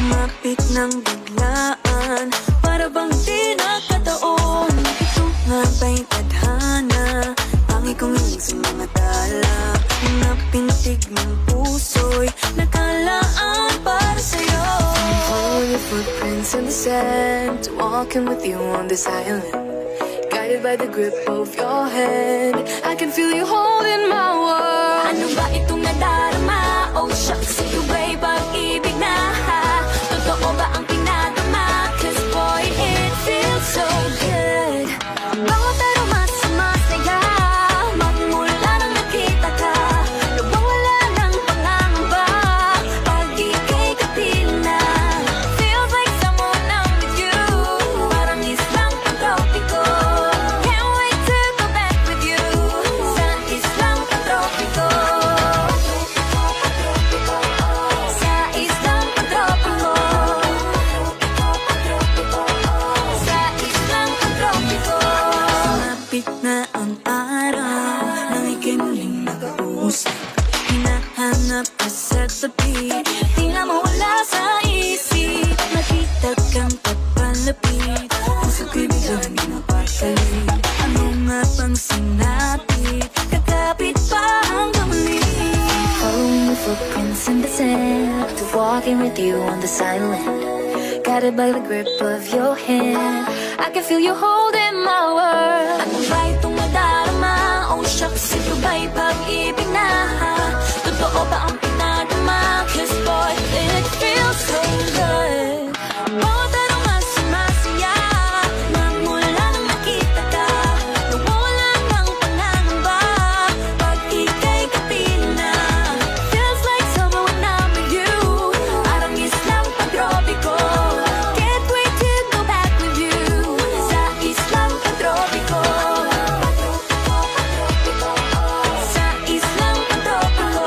Lumapit ng biglaan, para bang di nakataon. Ito nga ba'y tadhana, pangit kong sa mga tala. Mga pintig ng puso'y nakalaan para sa'yo. I'm following your footprints in the sand, walking with you on this island, guided by the grip of your hand. I can feel you holding my world. Ano ba itong nadarama? Oh shucks, ito ba'y pag-ibig na? Totoo ba ang pinadama? Cause boy, it feels so good. Bawat aroma sumasaya, magmula nang nakita ka. Nawawala ng pangangamba, pag ika'y kapiling na. Feels like someone I'm with you, parang islang pantropiko. Can't wait to go back with you, sa islang pantropiko. Sa islang pantropiko. Sa islang pantropiko. Malapit na ang araw, nang ika'y muling nag-uusap. Hinahanap ka sa tabi, tila mawala sa isip. Nakita kang papalapit, puso ko'y biglang napakalit. Ano nga bang sinapit, kakapit pa hanggang muli. Following the footprints in the sand, walking with you on this island, guided by the grip of your hand. I can feel you holding my world. Ano ba itong nadarama? Oh shucks, ito ba'y pag-ibig na? Totoo ba ang pinadama? Cause boy, it feels so good. Bawat aroma sumasaya, magmula nang nakita ka. Nawawala ng pangangamba, pag ika'y kapiling na. Feels like summer when I'm with you, parang islang pantropiko. Can't wait to go back with you, sa islang pantropiko. Sa islang pantropiko.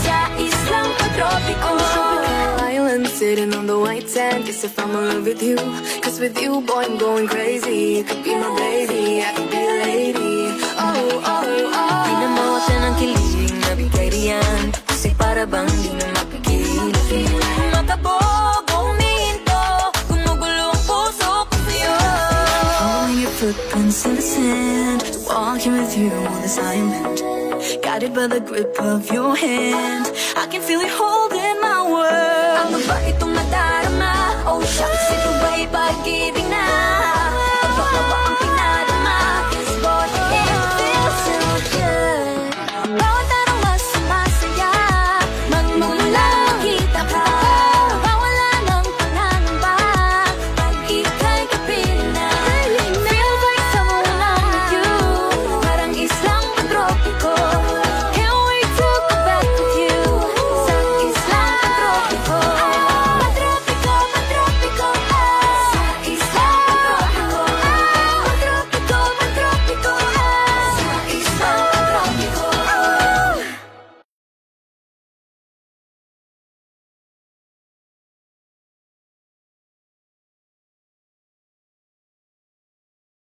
Sa islang pantropiko. Island sitting on the white sand, guess if I'm in love with you, cause with you boy I'm going crazy. You could be my baby, I could be a lady. Oh, oh, oh. Di na mawala ng kilig na bigay riyan, kasi para bang di na mapigil. Matabog, huminto, gumugulo ang puso ko sa'yo. Following your footprints in the sand, walking with you on this island, guided by the grip of your hand. I can feel you holding my world. Ano ba itong nadarama? Oh shucks, ito ba'y pag-ibig